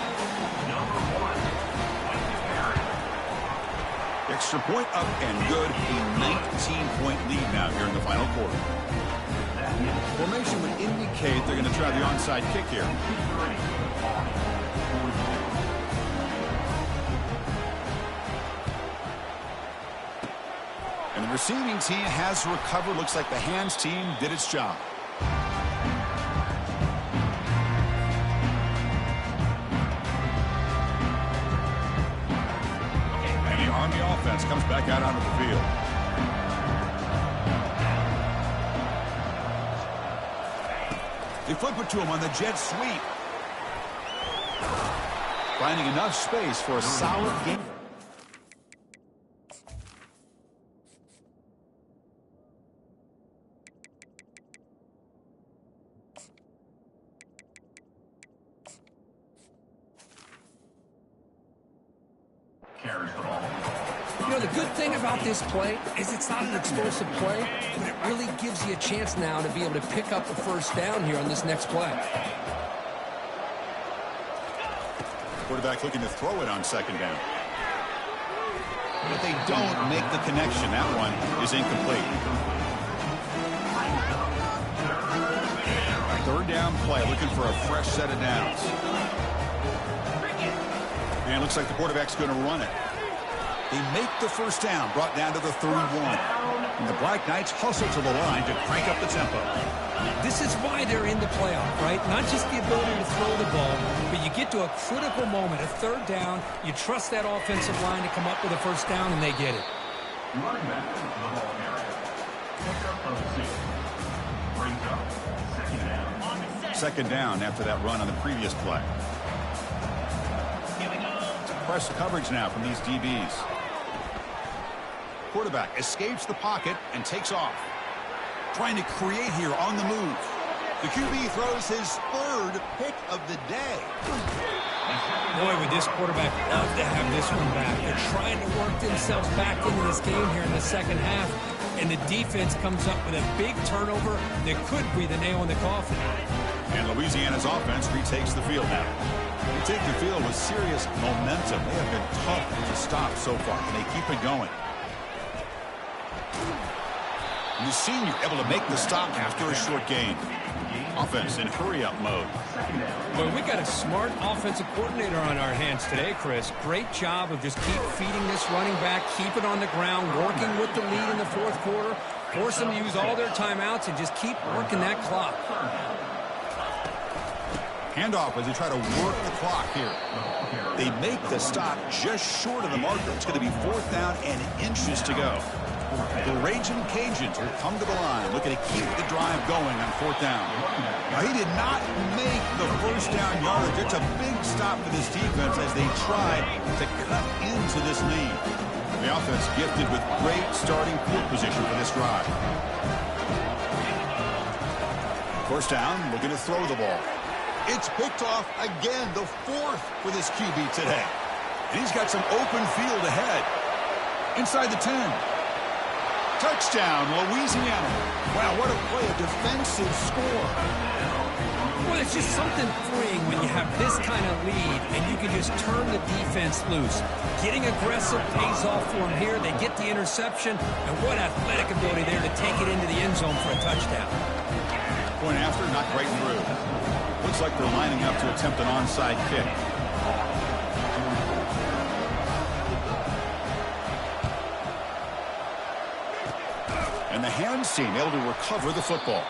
Extra point up and good. A 19-point lead now here in the final quarter. Formation would indicate they're going to try the onside kick here. And the receiving team has recovered. Looks like the hands team did its job. And the Army offense comes back out onto the field. They flip it to him on the jet sweep. Finding enough space for a solid game. Carries the ball. You know, the good thing about this play is it's not an explosive play, but it really gives you a chance now to be able to pick up the first down here on this next play. Quarterback looking to throw it on second down. But they don't make the connection. That one is incomplete. Third down play, looking for a fresh set of downs. And it looks like the quarterback's going to run it. They make the first down, brought down to the 31. And the Black Knights hustle to the line to crank up the tempo. This is why they're in the playoff, right? Not just the ability to throw the ball, but you get to a critical moment, a third down, you trust that offensive line to come up with a first down, and they get it. Running back to the ball area. Pick up of 6. Brings up second down. Second down after that run on the previous play. Press coverage now from these DBs. Quarterback escapes the pocket and takes off. Trying to create here on the move. The QB throws his third pick of the day. Boy, would this quarterback love to have this one back. They're trying to work themselves back into this game here in the second half, and the defense comes up with a big turnover that could be the nail in the coffin. And Louisiana's offense retakes the field now. They take the field with serious momentum. They have been tough to stop so far, and they keep it going. And the senior able to make the stop after a short gain. Offense in hurry-up mode. Well, we got a smart offensive coordinator on our hands today, Chris. Great job of just keep feeding this running back, keep it on the ground, working with the lead in the fourth quarter, force them to use all their timeouts, and just keep working that clock. Handoff as they try to work the clock here. They make the stop just short of the marker. It's going to be fourth down and inches to go. The Ragin' Cajuns will come to the line, looking to keep the drive going on fourth down. Now, he did not make the first down yardage. It's a big stop for this defense as they try to cut into this lead. The offense gifted with great starting field position for this drive. First down, looking to throw the ball. It's picked off again, the fourth for this QB today. And he's got some open field ahead. Inside the 10. Touchdown, Louisiana. Wow, what a play, a defensive score. Well, it's just something freeing when you have this kind of lead and you can just turn the defense loose. Getting aggressive pays off for them here. They get the interception, and what athletic ability there to take it into the end zone for a touchdown. Point after, not right through. Looks like they're lining up to attempt an onside kick. And the hands team able to recover the football.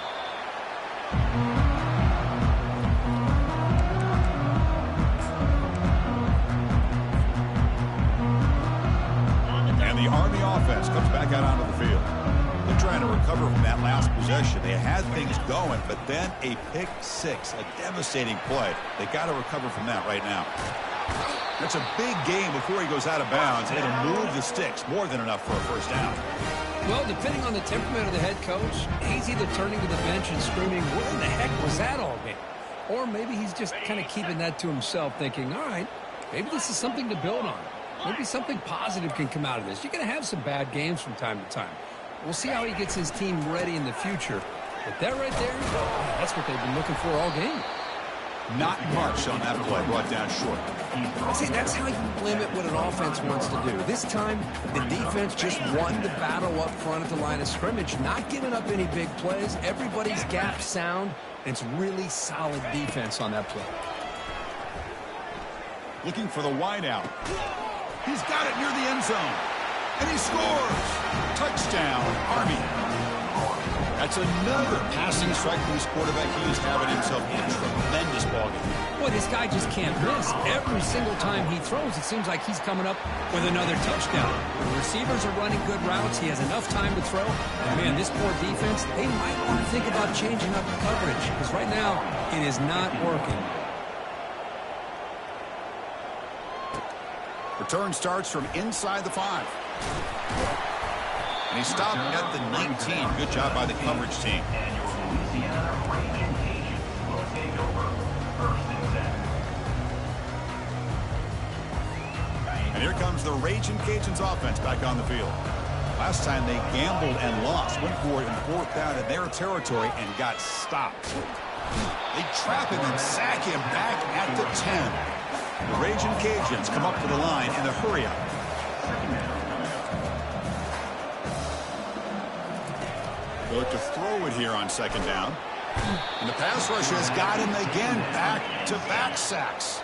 And the Army offense comes back out onto the field. They're trying to recover from that last possession. They had things going, but then a pick six, a devastating play. They got to recover from that right now. That's a big game before he goes out of bounds, and it'll move the sticks more than enough for a first down. Well, depending on the temperament of the head coach, he's either turning to the bench and screaming, what in the heck was that all game? Or maybe he's just kind of keeping that to himself, thinking, all right, maybe this is something to build on. Maybe something positive can come out of this. You're going to have some bad games from time to time. We'll see how he gets his team ready in the future. But that right there, that's what they've been looking for all game. Not much on that play, brought down short. See, that's how you limit what an offense wants to do. This time, the defense just won the battle up front at the line of scrimmage, not giving up any big plays. Everybody's gap sound, and it's really solid defense on that play. Looking for the wideout. He's got it near the end zone. And he scores. Touchdown, Army. That's another passing strike for this quarterback. He is having himself a tremendous ballgame. Boy, this guy just can't miss. Every single time he throws, it seems like he's coming up with another touchdown. The receivers are running good routes. He has enough time to throw. And man, this poor defense, they might want to think about changing up the coverage, because right now, it is not working. Return starts from inside the 5. And he stopped at the 19. Good job by the coverage team. And your Louisiana Raging Cajuns will take over 1st and 10. And here comes the Raging Cajuns offense back on the field. Last time they gambled and lost. Went for it in 4th down in their territory and got stopped. They trap him and sack him back at the 10. The Raging Cajuns come up to the line in a hurry-up. They look to throw it here on 2nd down. And the pass rush has got him again. Back-to-back sacks.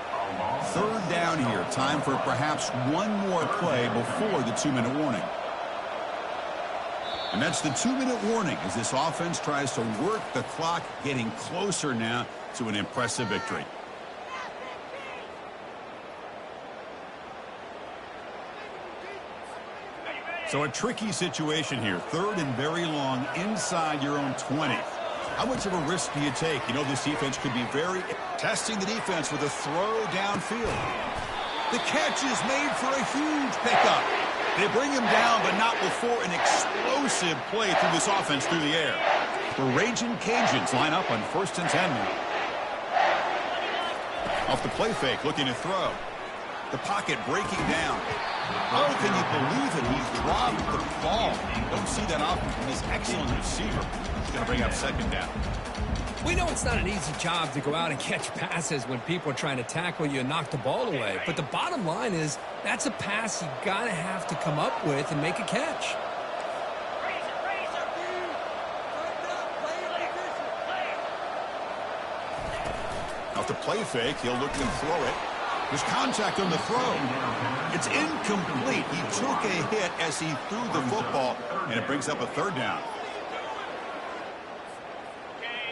3rd down here. Time for perhaps one more play before the 2-minute warning. And that's the 2-minute warning as this offense tries to work the clock, getting closer now to an impressive victory. So a tricky situation here. 3rd and very long inside your own 20. How much of a risk do you take? You know, this defense could be very testing the defense with a throw downfield. The catch is made for a huge pickup. They bring him down, but not before an explosive play through this offense through the air. The Raging Cajuns line up on 1st and 10 now. Off the play fake, looking to throw. The pocket breaking down. Oh, can you believe it? He dropped the ball. Don't see that often from this excellent receiver. He's going to bring up 2nd down. We know it's not an easy job to go out and catch passes when people are trying to tackle you and knock the ball away. But the bottom line is that's a pass you got to have to come up with and make a catch. Off the play fake, he'll look and throw it. There's contact on the throw. It's incomplete. He took a hit as he threw the football, and it brings up a 3rd down.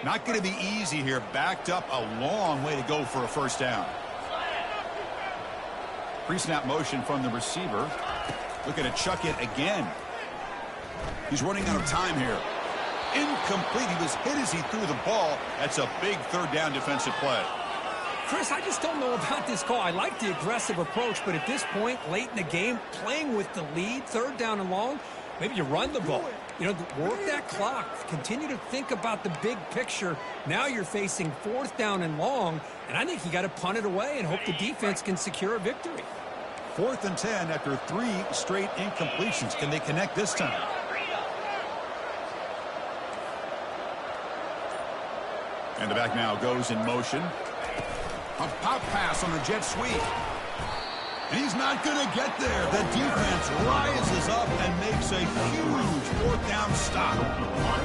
Not going to be easy here. Backed up a long way to go for a 1st down. Pre-snap motion from the receiver. Looking to chuck it again. He's running out of time here. Incomplete. He was hit as he threw the ball. That's a big 3rd down defensive play. Chris, I just don't know about this call. I like the aggressive approach, but at this point, late in the game, playing with the lead, 3rd down and long, maybe you run the ball. You know, work that clock. Continue to think about the big picture. Now you're facing 4th down and long, and I think you got to punt it away and hope the defense can secure a victory. 4th and 10 after 3 straight incompletions. Can they connect this time? And the back now goes in motion. A pop pass on the jet sweep. And he's not going to get there. The defense rises up and makes a huge fourth down stop.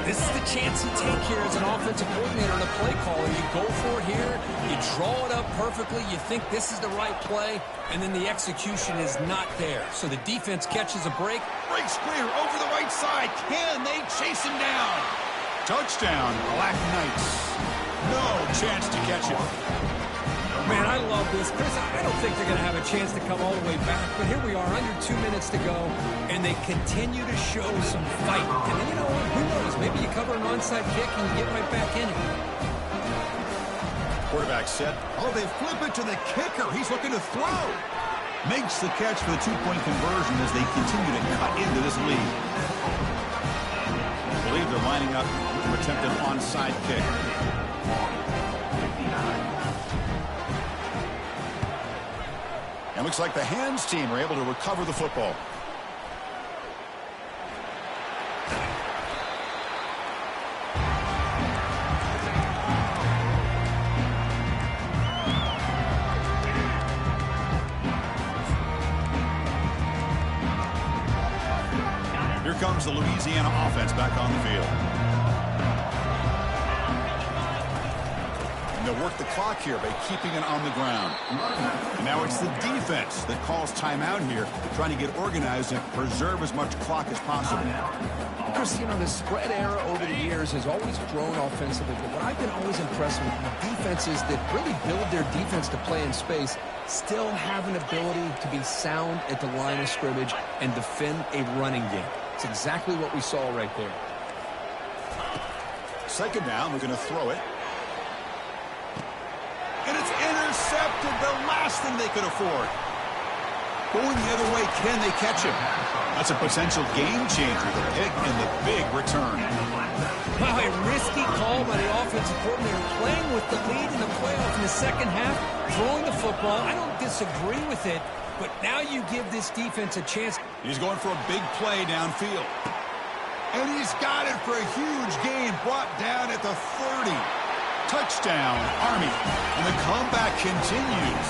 This is the chance you take here as an offensive coordinator and a play caller. You go for it here. You draw it up perfectly. You think this is the right play, and then the execution is not there. So the defense catches a break. Breaks clear over the right side. Can they chase him down? Touchdown, Black Knights. No chance to catch him. Man, I love this. Chris, I don't think they're going to have a chance to come all the way back, but here we are, under 2 minutes to go, and they continue to show some fight. And then, you know what? Who knows? Maybe you cover an onside kick and you get right back in it. Quarterback set. Oh, they flip it to the kicker. He's looking to throw. Makes the catch for the two-point conversion as they continue to cut into this lead. I believe they're lining up to attempt an onside kick. And looks like the hands team are able to recover the football. Here comes the Louisiana offense back on the field. And they'll work the clock here by keeping it on the ground. And now it's the defense that calls timeout here, trying to get organized and preserve as much clock as possible. Chris, you know, the spread era over the years has always grown offensively, but what I've been always impressed with defenses that really build their defense to play in space still have an ability to be sound at the line of scrimmage and defend a running game. It's exactly what we saw right there. Second down, we're going to throw it. And it's intercepted, the last thing they could afford. Going the other way, can they catch him? That's a potential game changer, the pick and the big return. Wow, a risky call by the offensive coordinator, playing with the lead in the playoff in the second half, throwing the football. I don't disagree with it, but now you give this defense a chance. He's going for a big play downfield. And he's got it for a huge gain, brought down at the 30. Touchdown, Army. And the comeback continues.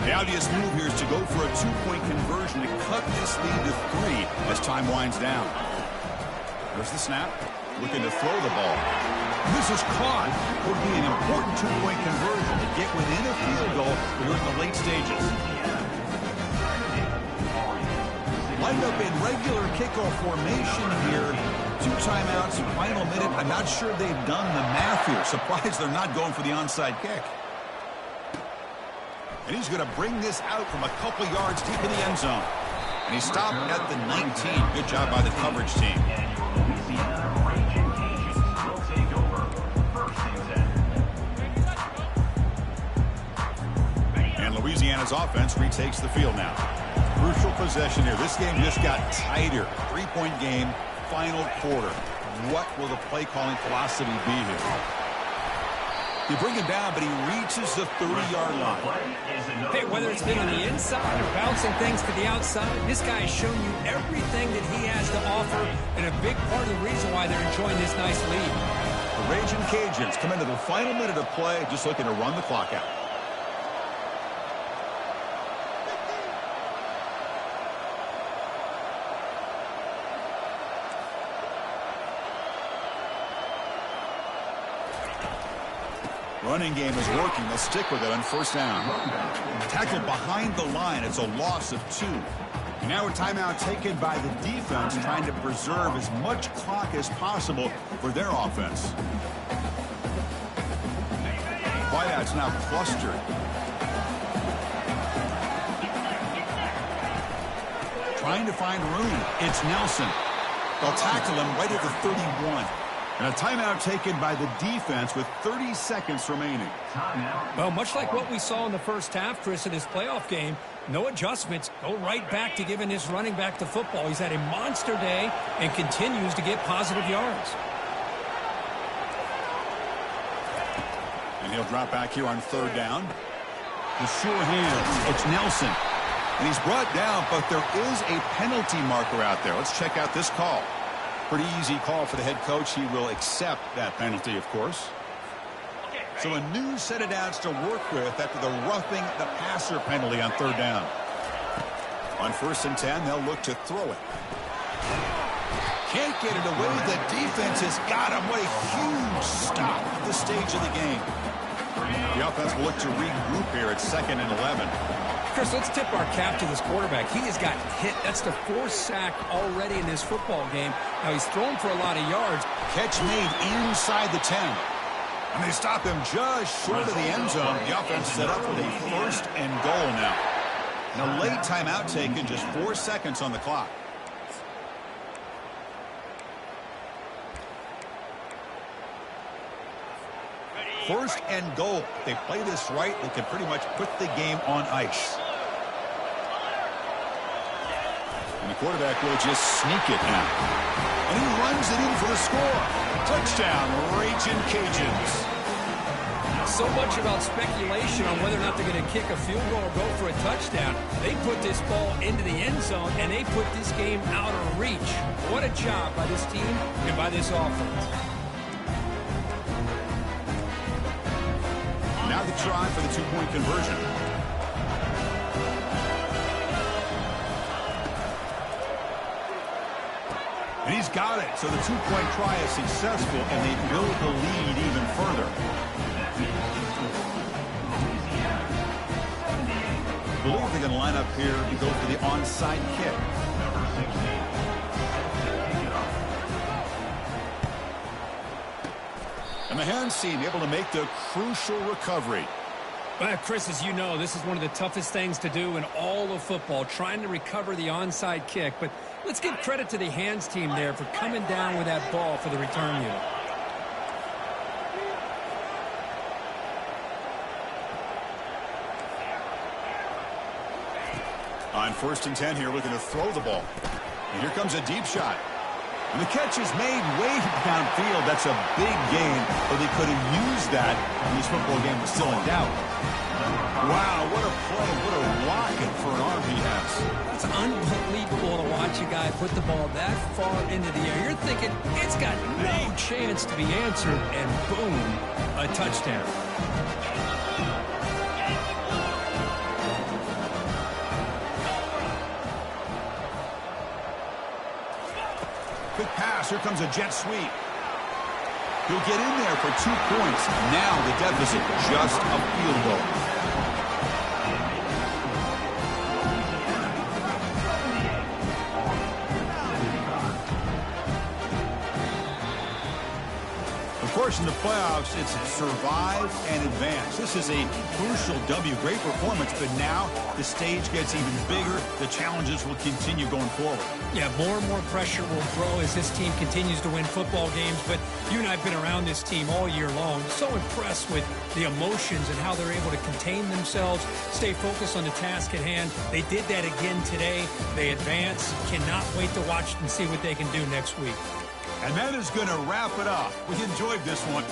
The obvious move here is to go for a two-point conversion to cut this lead to 3 as time winds down. There's the snap. Looking to throw the ball. This is caught. Would be an important two-point conversion to get within a field goal when you're in the late stages. Lined up in regular kickoff formation here. 2 timeouts, final minute. I'm not sure they've done the math here. Surprised they're not going for the onside kick. And he's going to bring this out from a couple yards deep in the end zone. And he stopped at the 19. Good job by the coverage team. And Louisiana's offense retakes the field now. Crucial possession here. This game just got tighter. 3-point game, final quarter. What will the play calling philosophy be here? You bring him down, but he reaches the 30-yard line. Hey, whether it's been on the inside or bouncing things to the outside, this guy has shown you everything that he has to offer, and a big part of the reason why they're enjoying this nice lead. The Raging Cajuns come into the final minute of play, just looking to run the clock out. Running game is working. They'll stick with it on first down. Tackled behind the line. It's a loss of 2. Now a timeout taken by the defense, trying to preserve as much clock as possible for their offense. Wideouts now clustered. Trying to find room. It's Nelson. They'll tackle him right at the 31. And a timeout taken by the defense with 30 seconds remaining. Well, much like what we saw in the first half, Chris, in his playoff game, no adjustments. Go right back to giving his running back the football. He's had a monster day and continues to get positive yards. And he'll drop back here on third down. The sure hands. It's Nelson. And he's brought down, but there is a penalty marker out there. Let's check out this call. Pretty easy call for the head coach. He will accept that penalty, of course. So a new set of downs to work with after the roughing the passer penalty on third down. On 1st and 10, they'll look to throw it. Can't get it away. The defense has got him. What a huge stop at this stage of the game. The offense will look to regroup here at 2nd and 11. Chris, let's tip our cap to this quarterback. He has gotten hit. That's the 4th sack already in this football game. Now he's thrown for a lot of yards. Catch made inside the 10. And they stop him just short of the end zone. The offense set up with a 1st and goal now. And a late timeout taken, just 4 seconds on the clock. First and goal. If they play this right, they can pretty much put the game on ice. And the quarterback will just sneak it now. And he runs it in for the score. Touchdown, Raging Cajuns. So much about speculation on whether or not they're going to kick a field goal or go for a touchdown. They put this ball into the end zone, and they put this game out of reach. What a job by this team and by this offense. Now the try for the 2-point conversion. And he's got it. So the 2-point try is successful, and they build the lead even further. I believe they're going to line up here and go for the onside kick. And the hands team able to make the crucial recovery. Well, Chris, as you know, this is one of the toughest things to do in all of football, trying to recover the onside kick. But let's give credit to the hands team there for coming down with that ball for the return unit. On 1st and 10 here, looking to throw the ball. And here comes a deep shot. And the catch is made way downfield. That's a big gain, but they could have used that when this football game was still in doubt. Wow, what a play. What a rocket for an arm he has. It's unbelievable to watch a guy put the ball that far into the air. You're thinking it's got no chance to be answered, and boom, a touchdown. Quick pass. Here comes a jet sweep. He'll get in there for 2 points. Now the deficit, just a field goal. Of course, in the playoffs, it's survive and advance. This is a crucial W. Great performance, but now the stage gets even bigger. The challenges will continue going forward. Yeah, more and more pressure will grow as this team continues to win football games. But you and I have been around this team all year long. So impressed with the emotions and how they're able to contain themselves, stay focused on the task at hand. They did that again today. They advance. Cannot wait to watch and see what they can do next week. And that is going to wrap it up. We enjoyed this one.